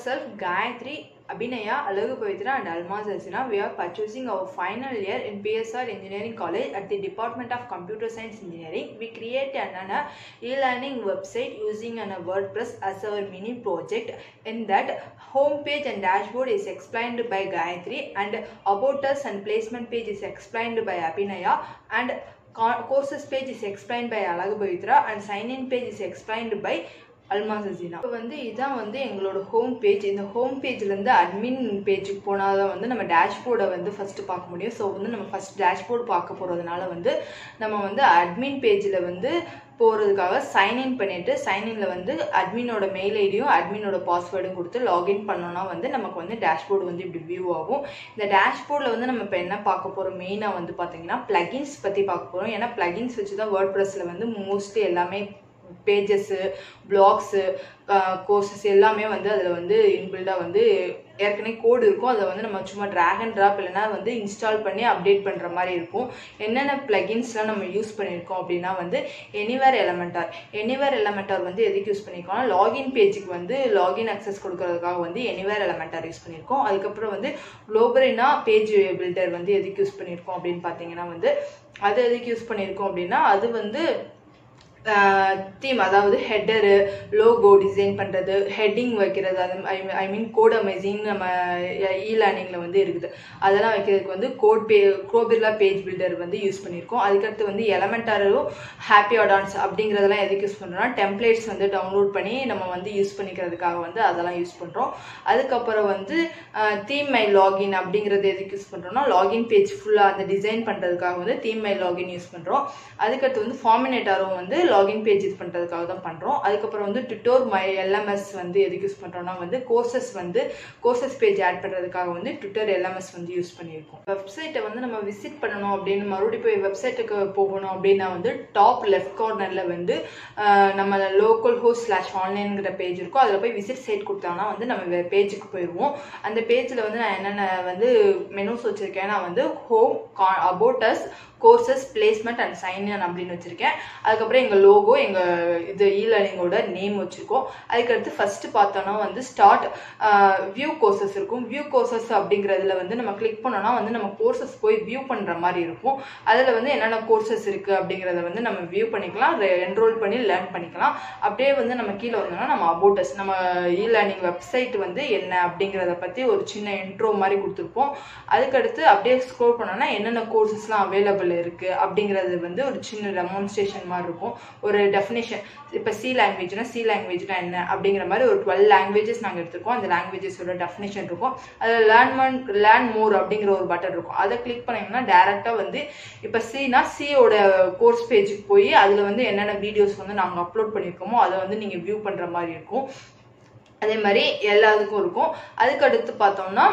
ourselves, Gayatri, Abhinaya, Alagu Pavitra and Almaz Hasina. We are purchasing our final year in PSR Engineering College at the Department of Computer Science Engineering. We create an e-learning website using an WordPress as our mini project. In that, homepage and dashboard is explained by Gayatri, and about us and placement page is explained by Abhinaya, and courses page is explained by Alagu Pavitra, and sign-in page is explained by Almaz Hasina. இப்போ வந்து இதான் வந்து எங்களோட home page. இந்த home பேஜ்லேருந்து admin பேஜுக்கு போனால் தான் வந்து நம்ம டேஷ்போர்டை வந்து ஃபஸ்ட்டு பார்க்க முடியும். ஸோ வந்து நம்ம ஃபஸ்ட் டேஷ்போர்டு பார்க்க போகிறதுனால வந்து நம்ம வந்து அட்மின் பேஜில் வந்து போகிறதுக்காக சைன்இன் பண்ணிவிட்டு சைன்இனில் வந்து அட்மினோட மெயில் ஐடியும் அட்மினோட பாஸ்வேர்டும் கொடுத்து லாகின் பண்ணோன்னா வந்து நமக்கு வந்து டேஷ்போர்டு வந்து இப்படி வியூ ஆகும். இந்த டேஷ்போர்டில் வந்து நம்ம இப்போ என்ன பார்க்க போகிறோம் மெயினாக வந்து பார்த்தீங்கன்னா ப்ளகின்ஸ் பற்றி பார்க்க போகிறோம். ஏன்னா ப்ளகின்ஸ் வச்சு தான் வேர்ட்ப்ரெஸ்ஸில் வந்து மோஸ்ட்லி எல்லாமே பேஜஸ்ஸு, பிளாக்ஸு, கோர்சஸ் எல்லாமே வந்து அதில் வந்து இன்பில்டாக வந்து ஏற்கனவே கோடு இருக்கும். அதை வந்து நம்ம சும்மா ட்ராக் அண்ட் ட்ராப் இல்லைனா வந்து இன்ஸ்டால் பண்ணி அப்டேட் பண்ணுற மாதிரி இருக்கும். என்னென்ன ப்ளகின்ஸ்லாம் நம்ம யூஸ் பண்ணியிருக்கோம் அப்படின்னா வந்து எனிவேர் எலமெண்டார் வந்து எதுக்கு யூஸ் பண்ணியிருக்கோம்னா லாகின் பேஜுக்கு வந்து லாகின் அக்சஸ் கொடுக்கறதுக்காக வந்து எனிவேர் எலமெண்டார் யூஸ் பண்ணியிருக்கோம். அதுக்கப்புறம் வந்து குளோபரினா பேஜ் பில்டர் வந்து எதுக்கு யூஸ் பண்ணியிருக்கோம் அப்படின்னு பார்த்தீங்கன்னா வந்து அது எதுக்கு யூஸ் பண்ணியிருக்கோம் அப்படின்னா அது வந்து தீம், அதாவது ஹெட்டரு, லோகோ டிசைன் பண்ணுறது, ஹெட்டிங் வைக்கிறது, அது ஐ மீன் கோட் அமேசிங் நம்ம இ-லேர்னிங்கில் வந்து இருக்குது. அதெல்லாம் வைக்கிறதுக்கு வந்து குளோபரினா பேஜ் பில்டர் வந்து யூஸ் பண்ணியிருக்கோம். அதுக்கடுத்து வந்து எலமெண்டாரும் ஹாப்பி அடான்ஸ் அப்படிங்கிறதெல்லாம் எதுக்கு யூஸ் பண்ணுறோம்னா டெம்ப்ளேட்ஸ் வந்து டவுன்லோட் பண்ணி நம்ம வந்து யூஸ் பண்ணிக்கிறதுக்காக வந்து அதெல்லாம் யூஸ் பண்ணுறோம். அதுக்கப்புறம் வந்து தீம் மை லாகின் அப்படிங்கிறது எதுக்கு யூஸ் பண்ணுறோம்னா லாகின் பேஜ் ஃபுல்லாக அந்த டிசைன் பண்ணுறதுக்காக வந்து தீம் மை லாகின் யூஸ் பண்ணுறோம். அதுக்கடுத்து வந்து ஃபார்மினேட்டரும் வந்து லாகின் பேஜ் இது பண்ணுறதுக்காக தான் பண்ணுறோம். அதுக்கப்புறம் வந்து ட்விட்டர் மை எல்எம்எஸ் வந்து எதுக்கு யூஸ் பண்ணுறோம்னா வந்து கோர்சஸ் பேஜ் ஆட் பண்ணுறதுக்காக வந்து ட்விட்டர் எல்எம்எஸ் வந்து யூஸ் பண்ணியிருக்கோம். வெப்சைட்டை வந்து நம்ம விசிட் பண்ணணும் அப்படின்னு மறுபடியும் போய் வெப்சைட்டுக்கு போகணும் அப்படின்னா வந்து டாப் லெஃப்ட் கார்னரில் வந்து நம்ம லோக்கல் ஹோஸ்ட் /ஆன்லைன்ங்கிற பேஜ் இருக்கும். அதில் போய் விசிட் சைட் கொடுத்தாங்கன்னா வந்து நம்ம பேஜுக்கு போயிடுவோம். அந்த பேஜில் வந்து நான் என்னென்ன வந்து மெனூஸ் வச்சுருக்கேன்னா வந்து home, about us, courses, placement and sign in அப்படின்னு வச்சுருக்கேன். அதுக்கப்புறம் எங்கள் லோகோ, எங்கள் இது இ-லேர்னிங்கோட நேம் வச்சுருக்கோம். அதுக்கடுத்து ஃபஸ்ட்டு பார்த்தோன்னா வந்து ஸ்டார்ட் வியூ கோர்சஸ் இருக்கும். வியூ கோர்சஸ் அப்படிங்கிறதுல வந்து நம்ம கிளிக் பண்ணோன்னா வந்து நம்ம கோர்சஸ் போய் வியூ பண்ணுற மாதிரி இருக்கும். அதில் வந்து என்னென்ன கோர்சஸ் இருக்குது அப்படிங்கிறத வந்து நம்ம வியூ பண்ணிக்கலாம், என்ரோல் பண்ணி லேர்ன் பண்ணிக்கலாம். அப்படியே வந்து நம்ம கீழே வந்தோம்னா நம்ம அபவுட் அஸ், நம்ம இ-லேர்னிங் வெப்சைட் வந்து என்ன அப்படிங்கிறத பற்றி ஒரு சின்ன இன்ட்ரோ மாதிரி கொடுத்துருப்போம். அதுக்கடுத்து அப்படியே ஸ்க்ரோல் பண்ணோன்னா என்னென்ன கோர்சஸ்லாம் அவைலபிள் இருக்கு அப்படிங்கிறது வந்து ஒரு சின்ன டெமான்ஸ்ட்ரேஷன் மாதிரி இருக்கும். ஒரு டெஃபினேஷன், இப்போ சி லாங்குவேஜ்னா என்ன அப்படிங்கிற மாதிரி ஒரு 12 லாங்குவேஜஸ் நாங்கள் எடுத்துருக்கோம். அந்த லாங்குவேஜஸோட டெஃபினேஷன் இருக்கும். அதில் லேர்ன் மோர் அப்படிங்கிற ஒரு பட்டன் இருக்கும். அதை கிளிக் பண்ணிங்கன்னா டேரெக்டாக வந்து இப்போ சியோட கோர்ஸ் பேஜுக்கு போய் அதில் வந்து என்னென்ன வீடியோஸ் வந்து நாங்கள் அப்லோட் பண்ணியிருக்கோமோ அதை வந்து நீங்கள் வியூ பண்ணுற மாதிரி இருக்கும். அதே மாதிரி எல்லாத்துக்கும் இருக்கும். அதுக்கு அடுத்து பார்த்தோம்னா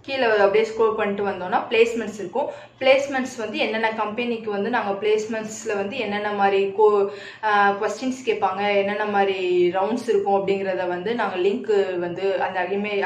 கீழே அப்படியே ஸ்க்ரோல் பண்ணிட்டு வந்தோம்னா பிளேஸ்மெண்ட்ஸ் இருக்கும். பிளேஸ்மெண்ட்ஸ் வந்து என்னென்ன கம்பெனிக்கு வந்து நாங்கள் பிளேஸ்மெண்ட்ஸில் வந்து என்னென்ன மாதிரி கொஸ்டின்ஸ் கேட்பாங்க, என்னென்ன மாதிரி ரவுண்ட்ஸ் இருக்கும் அப்படிங்கிறத வந்து நாங்கள் லிங்க் வந்து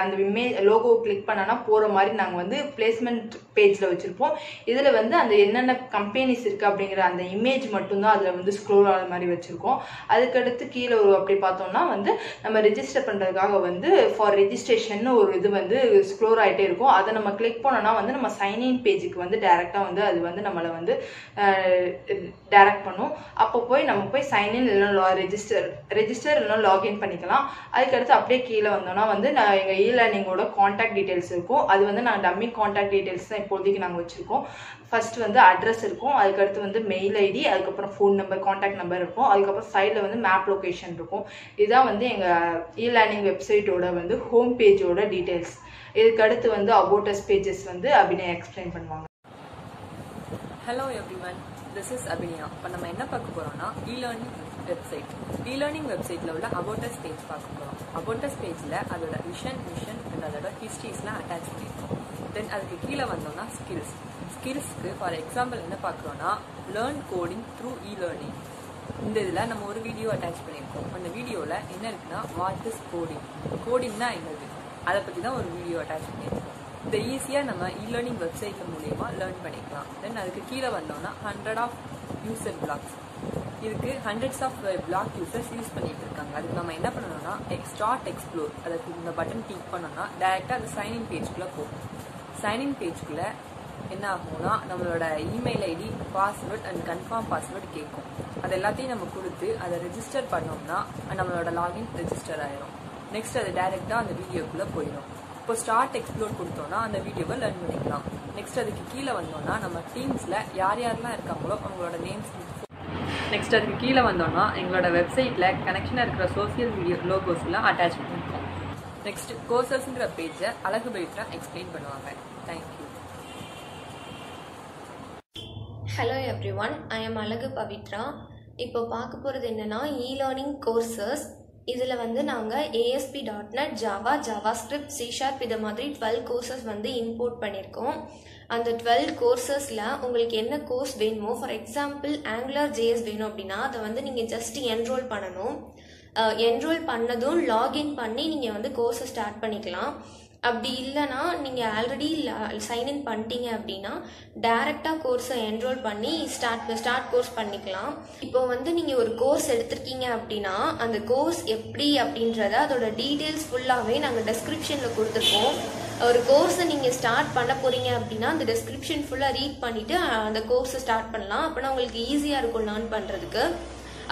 அந்த லோகோ கிளிக் பண்ணோன்னா போகிற மாதிரி நாங்கள் வந்து பிளேஸ்மெண்ட் பேஜில் வச்சுருப்போம். இதில் வந்து அந்த என்னென்ன கம்பெனிஸ் இருக்குது அப்படிங்கிற அந்த இமேஜ் மட்டும்தான் அதில் வந்து ஸ்க்ரோல் ஆகிற மாதிரி வச்சுருக்கோம். அதுக்கடுத்து கீழே அப்படி பார்த்தோம்னா வந்து நம்ம ரெஜிஸ்டர் பண்ணுறதுக்காக வந்து ஃபார் ரெஜிஸ்ட்ரேஷன் ஒரு இது வந்து ஸ்க்ரோல் ஆகிட்டே இருக்கும். அதை நம்ம கிளிக் பண்ணோம்னா வந்து நம்ம சைன்இன் பேஜுக்கு வந்து டைரெக்டாக வந்து அது வந்து நம்மளை வந்து டைரக்ட் பண்ணும். அப்போ நம்ம போய் சைன்இன் இல்லைன்னா ரெஜிஸ்டர் இல்லைன்னா லாகின் பண்ணிக்கலாம். அதுக்கடுத்து அப்படியே கீழே வந்தோம்னா வந்து எங்கள் இ-லேர்னிங்கோட கான்டாக்ட் டீட்டெயில்ஸ் இருக்கும். அது வந்து நாங்கள் டம்மி கான்டாக்ட் டீட்டெயில்ஸ் தான் இப்போதைக்கு நாங்கள் வச்சுருக்கோம். ஃபர்ஸ்ட் வந்து அட்ரஸ் இருக்கும், அதுக்கடுத்து வந்து மெயில் ஐடி, அதுக்கப்புறம் ஃபோன் நம்பர், கான்டாக்ட் நம்பர் இருக்கும். அதுக்கப்புறம் சைடில் வந்து மேப் லொக்கேஷன் இருக்கும். இதுதான் வந்து எங்கள் இ-லேர்னிங் வெப்சைட்டோட வந்து ஹோம் பேஜோட டீட்டெயில்ஸ். இதுக்கு அடுத்து வந்து அபவுட் அஸ் பேஜஸ் வந்து அபிநயா எக்ஸ்பிளைன் பண்ணுவாங்க. Hello everyone, this is Abhinaya. இப்போ நம்ம என்ன பார்க்க போறோம்னா இ-லேர்னிங் வெப்சைட். இ-லேர்னிங் வெப்சைட்ல உள்ள அபவுட் அஸ் பேஜ் பார்க்க போறோம். அபவுட் அஸ் பேஜ்ல அதோட விஷன் அண்ட் அதோட ஹிஸ்டரிஸ்லாம் அட்டாச் பண்ணியிருக்கோம். தென் அதுக்கு கீழே வந்தோம்னா ஸ்கில்ஸ்க்கு ஃபார் எக்ஸாம்பிள் என்ன பார்க்குறோம்னா லேர்ன் கோடிங் த்ரூ இ-லேர்னிங். இந்த இதில் நம்ம ஒரு வீடியோ அட்டாச் பண்ணியிருக்கோம். அந்த வீடியோவில் என்ன இருக்குன்னா வாட் இஸ் கோடிங்னா என்னது, அதை பற்றி தான் ஒரு வீடியோ அட்டாச் பண்ணியிருக்கோம். இதை ஈஸியாக நம்ம இ-லேர்னிங் வெப்சைட் மூலமா லேர்ன் பண்ணிக்கலாம். தென் அதுக்கு கீழே வந்தோம்னா 100 யூசர் பிளாக்ஸ். இதுக்கு hundreds of blog users use பண்ணிட்டு இருக்காங்க. அதுக்கு நம்ம என்ன பண்ணணும்னா ஸ்டார்ட் எக்ஸ்ப்ளோர் அதுக்கு இந்த பட்டன் கிளிக் பண்ணோம்னா டைரக்டா அது சைன்இன் பேஜ்குள்ள போகும். சைன்இன் பேஜ்குள்ள என்ன ஆகும்னா நம்மளோட email ID, password and confirm password கேட்கும். அது எல்லாத்தையும் நம்ம கொடுத்து அதை ரெஜிஸ்டர் பண்ணோம்னா நம்மளோட லாகின் ரெஜிஸ்டர் ஆயிரும். நெக்ஸ்ட் அது டைரக்டா அந்த வீடியோக்குள்ள போயிடும். இப்போ ஸ்டார்ட் எக்ஸ்ப்ளோர் கொடுத்தோம்னா அந்த வீடியோவை லேர்ன் பண்ணிக்கலாம். நெக்ஸ்ட் அதுக்கு கீழே வந்தோம்னா நம்ம டீம்ஸ்ல யார் யாரெல்லாம் இருக்காங்களோ அவங்களோட நேம்ஸ். நெக்ஸ்ட் அதுக்கு கீழே வந்தோம்னா எங்களோட வெப்சைட்ல கனெக்ஷனாக இருக்கிற சோசியல் மீடியா லோகோஸ்லாம் அட்டாச் பண்ணிருக்கோம். நெக்ஸ்ட் கோர்சஸ்ங்கிற பேஜை அழகு பவித்ரா எக்ஸ்பிளைன் பண்ணுவாங்க. Thank you. Hello everyone, I am அழகு பவித்ரா. இப்போ பார்க்க போகிறது என்னென்னா இ-லேர்னிங் கோர்சஸ். இதில் வந்து நாங்கள் ASP.NET, ஜாவா, ஜாவாஸ்கிரிப்ட், C# இதை மாதிரி 12 கோர்சஸ் வந்து இம்போர்ட் பண்ணியிருக்கோம். அந்த 12 கோர்சஸில் உங்களுக்கு என்ன கோர்ஸ் வேணுமோ, ஃபார் எக்ஸாம்பிள் AngularJS வேணும் அப்படின்னா அதை வந்து நீங்கள் ஜஸ்ட் என்ரோல் பண்ணணும். என்ரோல் பண்ணதும் லாகின் பண்ணி நீங்கள் வந்து கோர்ஸை ஸ்டார்ட் பண்ணிக்கலாம். அப்படி இல்லைனா நீங்கள் ஆல்ரெடி சைன்இன் பண்ணிட்டீங்க அப்படின்னா டைரெக்டாக கோர்ஸை என்ரோல் பண்ணி ஸ்டார்ட் கோர்ஸ் பண்ணிக்கலாம். இப்போ வந்து நீங்கள் ஒரு கோர்ஸ் எடுத்திருக்கீங்க அப்படின்னா அந்த கோர்ஸ் எப்படி அப்படின்றத அதோட டீட்டெயில்ஸ் ஃபுல்லாகவே நாங்கள் டெஸ்கிரிப்ஷனில் கொடுத்துருக்கோம். ஒரு கோர்ஸை நீங்கள் ஸ்டார்ட் பண்ண போகிறீங்க அப்படின்னா அந்த டெஸ்கிரிப்ஷன் ஃபுல்லாக ரீட் பண்ணிவிட்டு அந்த கோர்ஸை ஸ்டார்ட் பண்ணலாம். அப்போனா உங்களுக்கு ஈஸியாக இருக்கும் லேர்ன் பண்ணுறதுக்கு.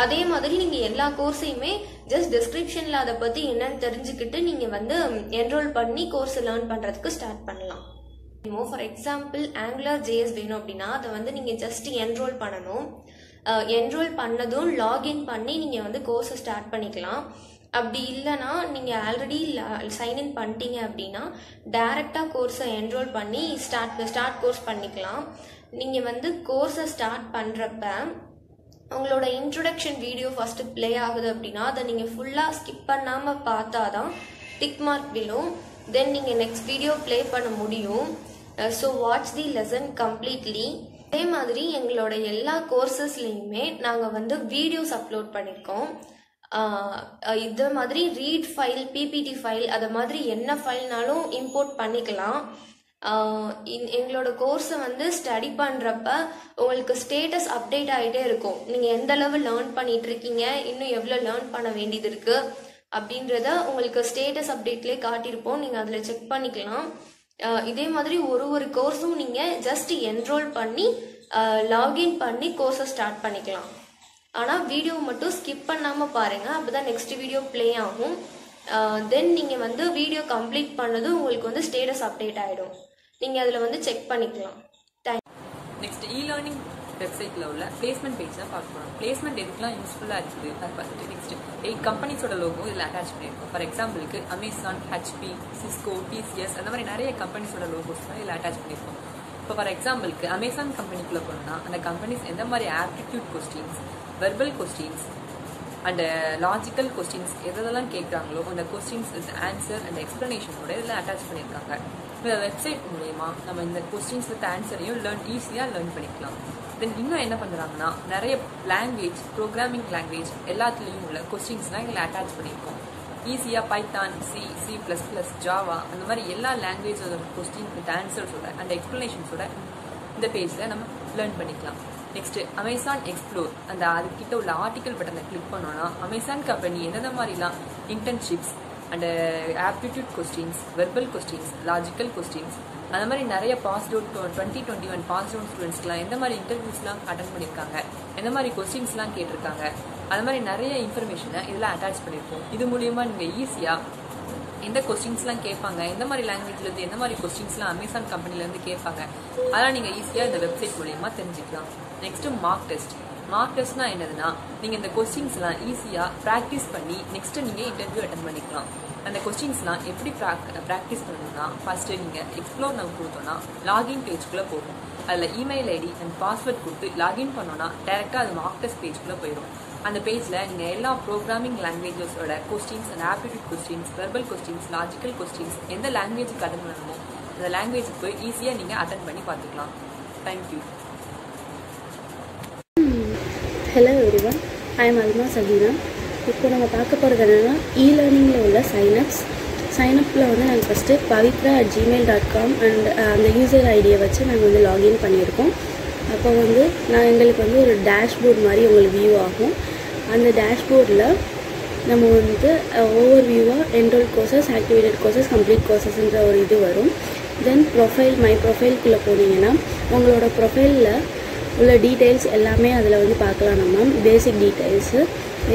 அதே மாதிரி நீங்கள் எல்லா கோர்ஸையுமே ஜஸ்ட் டிஸ்கிரிப்ஷனில் அதை பற்றி என்னன்னு தெரிஞ்சுக்கிட்டு நீங்கள் வந்து என்ரோல் பண்ணி கோர்ஸை லேர்ன் பண்ணுறதுக்கு ஸ்டார்ட் பண்ணலாம். ஃபார் எக்ஸாம்பிள் AngularJS வேணும் அப்படின்னா அதை வந்து நீங்கள் ஜஸ்ட் என்ரோல் பண்ணணும். என்ரோல் பண்ணதும் லாகின் பண்ணி நீங்கள் வந்து கோர்ஸை ஸ்டார்ட் பண்ணிக்கலாம். அப்படி இல்லைனா நீங்கள் ஆல்ரெடி சைன்இன் பண்ணிட்டீங்க அப்படின்னா டைரெக்டாக கோர்ஸை என்ரோல் பண்ணி ஸ்டார்ட் கோர்ஸ் பண்ணிக்கலாம். நீங்கள் வந்து கோர்ஸை ஸ்டார்ட் பண்ணுறப்ப உங்களோட இன்ட்ரொடக்ஷன் வீடியோ ஃபஸ்ட்டு ப்ளே ஆகுது அப்படின்னா அதை நீங்கள் ஃபுல்லாக ஸ்கிப் பண்ணாமல் பார்த்தா தான் டிக் மார்க் விழும். தென் நீங்கள் நெக்ஸ்ட் வீடியோ ப்ளே பண்ண முடியும். So watch the lesson completely. அதே மாதிரி எங்களோட எல்லா கோர்சஸ்லேயுமே நாங்கள் வந்து வீடியோஸ் அப்லோட் பண்ணியிருக்கோம். இது மாதிரி ரீட் ஃபைல், PPT ஃபைல், அது மாதிரி என்ன ஃபைல்னாலும் இம்போர்ட் பண்ணிக்கலாம். எங்களோட கோர்ஸை வந்து ஸ்டடி பண்ணுறப்ப உங்களுக்கு ஸ்டேட்டஸ் அப்டேட் ஆகிட்டே இருக்கும். நீங்கள் எந்த அளவு லேர்ன் பண்ணிட்டு இருக்கீங்க, இன்னும் எவ்வளோ லேர்ன் பண்ண வேண்டியது இருக்குது அப்படின்றத உங்களுக்கு ஸ்டேட்டஸ் அப்டேட்லேயே காட்டியிருப்போம். நீங்கள் அதில் செக் பண்ணிக்கலாம். இதே மாதிரி ஒரு கோர்ஸும் நீங்கள் ஜஸ்ட் என்ரோல் பண்ணி லாகின் பண்ணி கோர்ஸை ஸ்டார்ட் பண்ணிக்கலாம். ஆனால் வீடியோ மட்டும் ஸ்கிப் பண்ணாமல் பாருங்கள், அப்போ தான் நெக்ஸ்ட் வீடியோ ப்ளே ஆகும். தென் நீங்கள் வந்து வீடியோ கம்ப்ளீட் பண்ணதும் உங்களுக்கு வந்து ஸ்டேட்டஸ் அப்டேட் ஆகிடும். நீங்கள் அதில் வந்து செக் பண்ணிக்கலாம். நெக்ஸ்ட் இ-லேர்னிங் வெப்சைட்டில் உள்ள பிளேஸ்மெண்ட் பேஜ் தான் பார்க்க போகிறோம். பிளேஸ்மெண்ட் எதுக்குலாம் யூஸ்ஃபுல்லாக இருக்குது அது பார்த்துட்டு நெக்ஸ்ட் 8 கம்பெனிஸோட லோகோ இதில் அட்டாச் பண்ணியிருக்கோம். ஃபார் எக்ஸாம்பிளுக்கு அமேசான், HP, சிஸ்கோ, TCS அந்த மாதிரி நிறைய கம்பெனிஸோட லோகோஸ் தான் இதில் அட்டாச் பண்ணியிருக்கோம். இப்போ ஃபார் எக்ஸாம்பிளுக்கு அமேசான் கம்பெனிக்குள்ளே போனோம்னா அந்த கம்பெனிஸ் எந்த மாதிரி aptitude questions, verbal questions and logical questions எதெல்லாம் கேட்குறாங்களோ அந்த கொஸ்டின்ஸ் வித் ஆன்சர் அண்ட் எக்ஸ்பிளனேஷனோட இதில் அட்டாச் பண்ணியிருக்காங்க. இந்த வெப்சைட் மூலமா நம்ம இந்த கொஸ்டின்ஸ் வித் ஆன்சரையும் ஈஸியாக லேர்ன் பண்ணிக்கலாம். தென் இன்னும் என்ன பண்ணுறாங்கன்னா நிறைய லாங்குவேஜ், ப்ரோக்ராமிங் லாங்குவேஜ் எல்லாத்துலேயும் உள்ள கொஸ்டின்ஸ்லாம் இதில் அட்டாச் பண்ணியிருக்கோம். ஈஸியாக பைத்தான், C++, ஜாவா அந்த மாதிரி எல்லா லாங்குவேஜோட கொஸ்டின் வித் ஆன்சர்ஸோட அண்ட் எக்ஸ்பிளனேஷன்ஸோட இந்த பேஜில் நம்ம லேர்ன் பண்ணிக்கலாம். நெக்ஸ்ட் அமேசான் எக்ஸ்ப்ளோர், அந்த அதுக்கிட்ட உள்ள ஆர்டிக்கல் பட்டனை கிளிக் பண்ணோன்னா அமேசான் கம்பெனி எந்தெந்த மாதிரிலாம் internships and aptitude questions, verbal questions, logical questions அந்த மாதிரி நிறைய பாஸ்ட் அவுட் 2021 பாஸ்ட் அவுட் ஸ்டூடெண்ட்ஸ்க்குலாம் எந்த மாதிரி இன்டர்வியூஸ்லாம் அட்டன் பண்ணியிருக்காங்க, எந்த மாதிரி கொஸ்டின்ஸ்லாம் கேட்டிருக்காங்க, அது மாதிரி நிறைய இன்ஃபர்மேஷனை இதில் அட்டாச் பண்ணியிருக்கோம். இது மூலியமா நீங்கள் ஈஸியாக எந்த கொஸ்டின்ஸ்லாம் கேட்பாங்க, எந்த மாதிரி லாங்குவேஜ்லேருந்து எந்த மாதிரி கொஸ்டின்ஸ்லாம் அமேசான் கம்பெனிலேருந்து கேட்பாங்க அதெல்லாம் நீங்கள் ஈஸியாக இந்த வெப்சைட் மூலியமாக தெரிஞ்சுக்கலாம். Next mark test. மார்க் டெஸ்ட்னா என்னதுன்னா நீங்கள் இந்த கொஸ்டின்ஸ்லாம் ஈஸியாக ப்ராக்டிஸ் பண்ணி நெக்ஸ்ட்டு நீங்கள் இன்டர்வியூ அட்டன் பண்ணிக்கலாம். அந்த கொஸ்டின்ஸ்லாம் எப்படி ப்ராக்டிஸ் பண்ணணும்னா ஃபஸ்ட்டு நீங்கள் எக்ஸ்ப்ளோர் நம்ம கொடுத்தோன்னா லாகின் பேஜ்குள்ளே போகும். அதில் இமெயில் ஐடி அண்ட் பாஸ்வேர்ட் கொடுத்து லாகின் பண்ணோன்னா டேரெக்டாக அது மார்க் டெஸ்ட் பேஜ்குள்ளே போயிடும். அந்த பேஜில் நீங்கள் எல்லா ப்ரோக்ராமிங் லாங்குவேஜஸோட questions and aptitude questions, verbal questions, logical questions எந்த லாங்குவேஜுக்கு அட்டன் பண்ணணுமோ அந்த லாங்குவேஜுக்கு போய் ஈஸியாக நீங்கள் அட்டன் பண்ணி பார்த்துக்கலாம். Thank you. Hello everyone, I am Alma Shaheena. இப்போ நம்ம பார்க்க போகிறது என்னென்னா இ-லேர்னிங்கில் உள்ள சைனப்பில் வந்து நாங்கள் ஃபஸ்ட்டு pavitra@gmail.com அண்ட் அந்த யூசர் ஐடியை வச்சு நாங்கள் வந்து லாகின் பண்ணியிருக்கோம். அப்போ வந்து எங்களுக்கு வந்து ஒரு டேஷ்போர்ட் மாதிரி உங்களுக்கு வியூ ஆகும். அந்த டேஷ்போர்டில் நம்ம வந்து ஓவர் வியூவாக enrol courses, activated courses, complete கோர்சஸ்ன்ற ஒரு இது வரும். தென் மை ப்ரொஃபைல்குள்ளே போனீங்கன்னா உங்களோட ப்ரொஃபைலில் உள்ள டீட்டெயில்ஸ் எல்லாமே அதில் வந்து பார்க்கலாம். நம்ம பேசிக் டீட்டெயில்ஸு,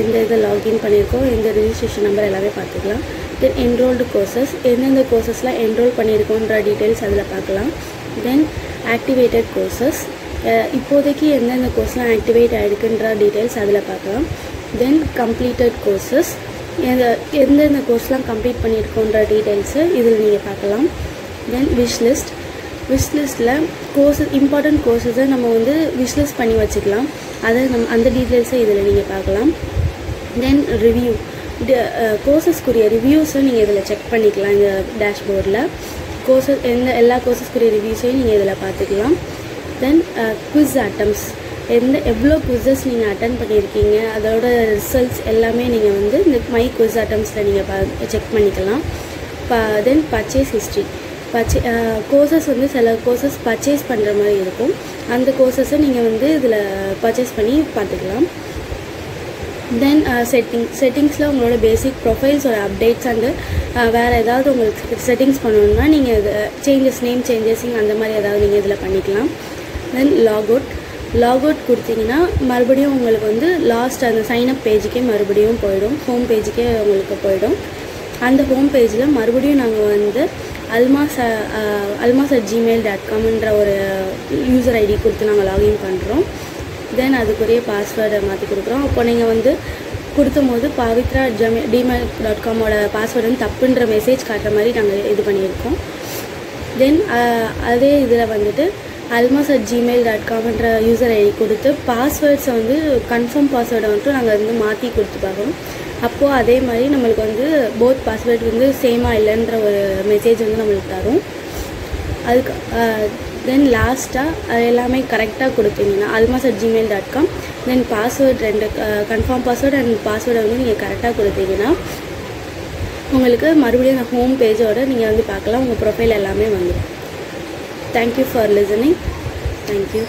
எந்த இதை லாகின் பண்ணியிருக்கோம், எந்த ரிஜிஸ்ட்ரேஷன் நம்பர் எல்லாமே பார்த்துக்கலாம். தென் என்ரோல்டு கோர்சஸ், எந்தெந்த கோர்சஸ்லாம் என்ரோல் பண்ணியிருக்கோன்ற டீட்டெயில்ஸ் அதில் பார்க்கலாம். தென் ஆக்டிவேட்டட் கோர்சஸ், இப்போதைக்கு எந்தெந்த கோர்ஸ்லாம் ஆக்டிவேட் ஆகிருக்குன்ற டீட்டெயில்ஸ் அதில் பார்க்கலாம். தென் கம்ப்ளீட்டட் கோர்சஸ், எந்தெந்த கோர்ஸ்லாம் கம்ப்ளீட் பண்ணியிருக்கோன்ற டீட்டெயில்ஸு இதில் நீங்கள் பார்க்கலாம். தென் விஷ்லிஸ்ட்டில் இம்பார்ட்டண்ட் கோர்ஸஸை நம்ம வந்து விஷ்லிஸ்ட் பண்ணி வச்சுக்கலாம். அந்த டீட்டெயில்ஸை இதில் நீங்கள் பார்க்கலாம். தென் ரிவ்யூ, கோர்சஸ்க்குரிய ரிவ்யூஸை நீங்கள் இதில் செக் பண்ணிக்கலாம். இந்த டேஷ்போர்டில் எல்லா கோர்சஸ்க்குரிய ரிவ்யூஸையும் நீங்கள் இதில் பார்த்துக்கலாம். தென் குவிஸ் அட்டம்ஸ், எவ்வளோ குவிஸஸ் நீங்கள் அட்டன் பண்ணியிருக்கீங்க, அதோட ரிசல்ட்ஸ் எல்லாமே நீங்கள் வந்து இந்த மை குவிஸ் அட்டம்ஸில் நீங்கள் செக் பண்ணிக்கலாம். தென் பர்ச்சேஸ் ஹிஸ்ட்ரி, கோர்சஸ் வந்து சில கோர்சஸ் பர்ச்சேஸ் பண்ணுற மாதிரி இருக்கும். அந்த கோர்சஸை நீங்கள் வந்து இதில் பர்ச்சேஸ் பண்ணி பார்த்துக்கலாம். தென் செட்டிங்ஸில் உங்களோட பேசிக் ப்ரொஃபைல்ஸோட அப்டேட்ஸ் அண்டு வேறு ஏதாவது உங்களுக்கு செட்டிங்ஸ் பண்ணணுன்னா நீங்கள் இது நேம் சேஞ்சஸிங் அந்த மாதிரி ஏதாவது நீங்கள் இதில் பண்ணிக்கலாம். தென் லாகவுட் கொடுத்தீங்கன்னா மறுபடியும் உங்களுக்கு வந்து லாஸ்ட் அந்த சைனப் பேஜுக்கே மறுபடியும் போயிடும், ஹோம் பேஜுக்கே உங்களுக்கு போயிடும். அந்த ஹோம் பேஜில் மறுபடியும் நாங்கள் வந்து almas@gmail.comன்ற ஒரு யூசர் ஐடி கொடுத்து நாங்கள் லாகின் பண்ணுறோம். தென் அதுக்குரிய பாஸ்வேர்டை மாற்றி கொடுக்குறோம். அப்போ நீங்கள் வந்து கொடுத்தும்போது pavitra@gmail.comோட பாஸ்வேர்டு வந்து தப்புன்ற மெசேஜ் காட்டுற மாதிரி நாங்கள் இது பண்ணியிருக்கோம். தென் அதே இதில் வந்துட்டு almas@gmail.comன்ற யூசர் ஐடி கொடுத்து பாஸ்வேர்ட்ஸை வந்து கன்ஃபார்ம் பாஸ்வேர்டை வந்துட்டு நாங்கள் வந்து மாற்றி கொடுத்து பார்க்குறோம். அப்போது அதே மாதிரி நம்மளுக்கு வந்து போத் பாஸ்வேர்டு வந்து சேமாக இல்லைன்ற ஒரு மெசேஜ் வந்து நம்மளுக்கு தரும். அதுக்கு தென் லாஸ்ட்டாக எல்லாமே கரெக்டாக கொடுத்தீங்கன்னா almas@gmail.com, then password 2 confirm password and பாஸ்வேர்டை வந்து நீங்கள் கரெக்டாக கொடுத்தீங்கன்னா உங்களுக்கு மறுபடியும் அந்த ஹோம் பேஜோடு நீங்கள் வந்து பார்க்கலாம். உங்கள் ப்ரொஃபைல் எல்லாமே வந்துடும். Thank you for listening. தேங்க்யூ.